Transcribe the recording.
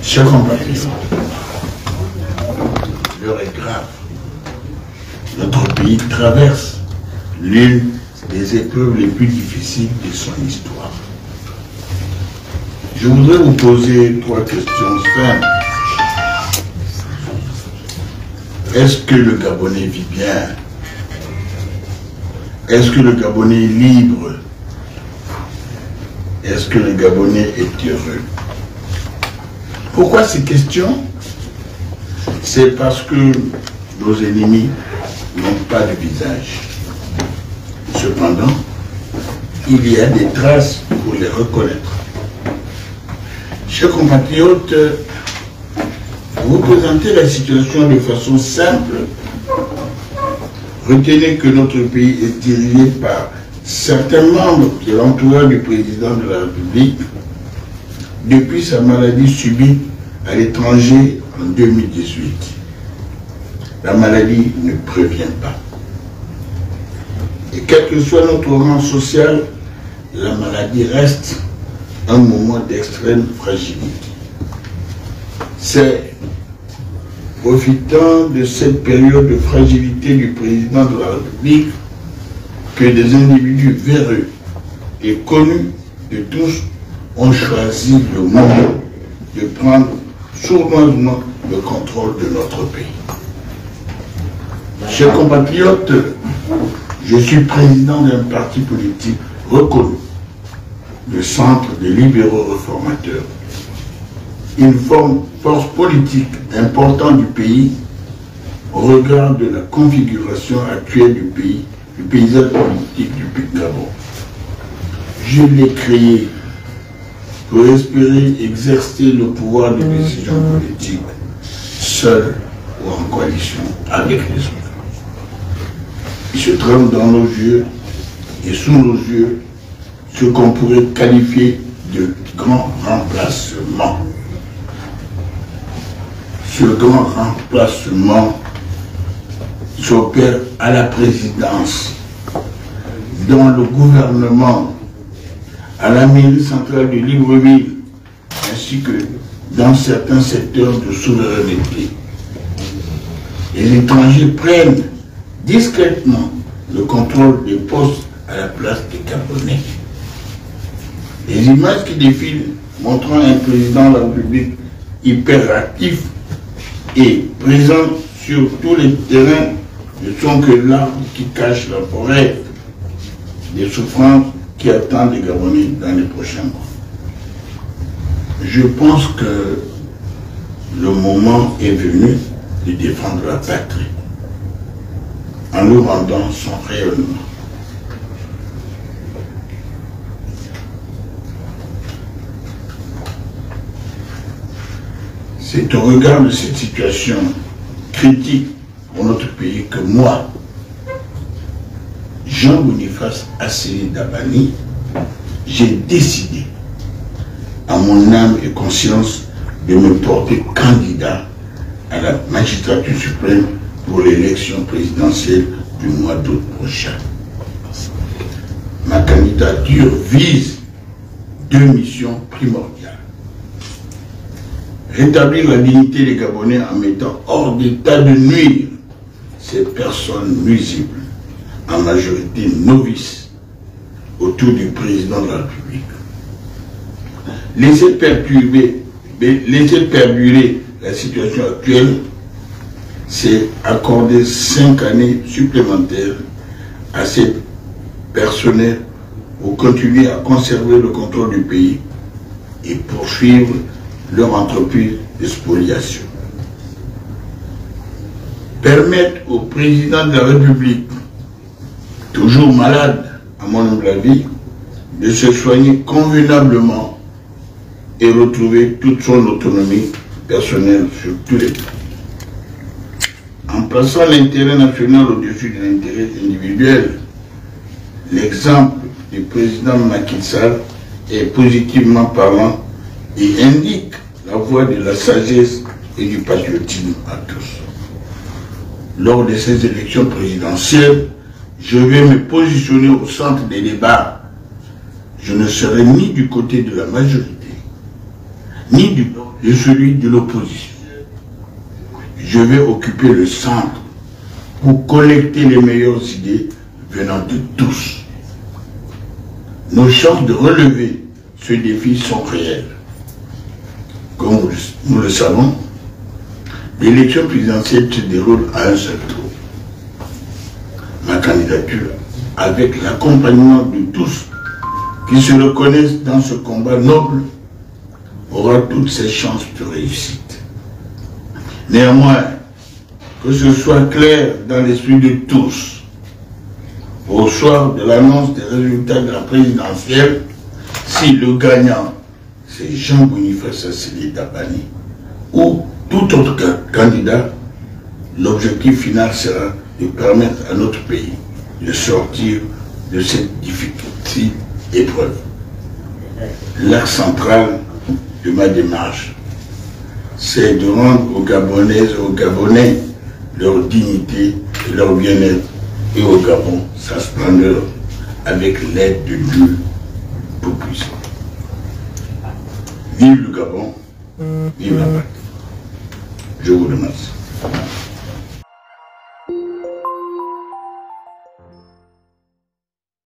Chers compatriotes, l'heure est grave. Notre pays traverse l'une des épreuves les plus difficiles de son histoire. Je voudrais vous poser 3 questions simples. Est-ce que le Gabonais vit bien? Est-ce que le Gabonais est libre? Est-ce que le Gabonais est heureux? Pourquoi ces questions? C'est parce que nos ennemis n'ont pas de visage. Cependant, il y a des traces pour les reconnaître. Chers compatriotes, vous présentez la situation de façon simple. Retenez que notre pays est dirigé par certains membres de l'entourage du président de la République depuis sa maladie subite à l'étranger en 2018. La maladie ne prévient pas. Et quel que soit notre rang social, la maladie reste un moment d'extrême fragilité. C'est profitant de cette période de fragilité du président de la République que des individus véreux et connus de tous ont choisi le moment de prendre sournoisement le contrôle de notre pays. Chers compatriotes, je suis président d'un parti politique reconnu, le Centre des libéraux réformateurs, une force politique importante du pays au regard de la configuration actuelle du pays, du paysage politique du Gabon. Je l'ai créé pour espérer exercer le pouvoir de décision politique seul ou en coalition avec les autres. Il se trame dans nos yeux et sous nos yeux ce qu'on pourrait qualifier de grand remplacement. Ce grand remplacement s'opère à la présidence, dans le gouvernement, à la mairie centrale de Libreville, ainsi que dans certains secteurs de souveraineté. Les étrangers prennent discrètement le contrôle des postes à la place des Gabonais. Les images qui défilent montrant un président de la République hyperactif et présent sur tous les terrains ne sont que l'arbre qui cache la forêt des souffrances qui attendent les Gabonais dans les prochains mois. Je pense que le moment est venu de défendre la patrie en nous rendant son rayonnement. C'est au regard de cette situation critique pour notre pays que moi, Jean-Boniface Asseli Dabani, j'ai décidé, à mon âme et conscience, de me porter candidat à la magistrature suprême pour l'élection présidentielle du mois d'août prochain. Ma candidature vise 2 missions primordiales. Rétablir la dignité des Gabonais en mettant hors d'état de nuire ces personnes nuisibles, en majorité novices, autour du président de la République. Laisser perdurer la situation actuelle, c'est accorder 5 années supplémentaires à ces personnels pour continuer à conserver le contrôle du pays et poursuivre leur entreprise de spoliation. Permettre au président de la République, toujours malade à mon humble avis, de se soigner convenablement et retrouver toute son autonomie personnelle sur tous les plans. En plaçant l'intérêt national au-dessus de l'intérêt individuel, l'exemple du président Macky Sall est positivement parlant et indique la voie de la sagesse et du patriotisme à tous. Lors de ces élections présidentielles, je vais me positionner au centre des débats. je ne serai ni du côté de la majorité, ni de celui de l'opposition. Je vais occuper le centre pour collecter les meilleures idées venant de tous. Nos chances de relever ce défi sont réelles. Comme nous le savons, l'élection présidentielle se déroule à un seul tour. Ma candidature, avec l'accompagnement de tous qui se reconnaissent dans ce combat noble, aura toutes ses chances de réussite. Néanmoins, que ce soit clair dans l'esprit de tous, au soir de l'annonce des résultats de la présidentielle, si le gagnant, c'est Jean-Boniface Asseli Dabani ou tout autre candidat, l'objectif final sera de permettre à notre pays de sortir de cette difficile épreuve. L'axe central de ma démarche, c'est de rendre aux Gabonaises et aux Gabonais leur dignité et leur bien-être, et au Gabon sa splendeur, avec l'aide de Dieu Tout-Puissant. Vive le Gabon, vive la patrie. Je vous remercie.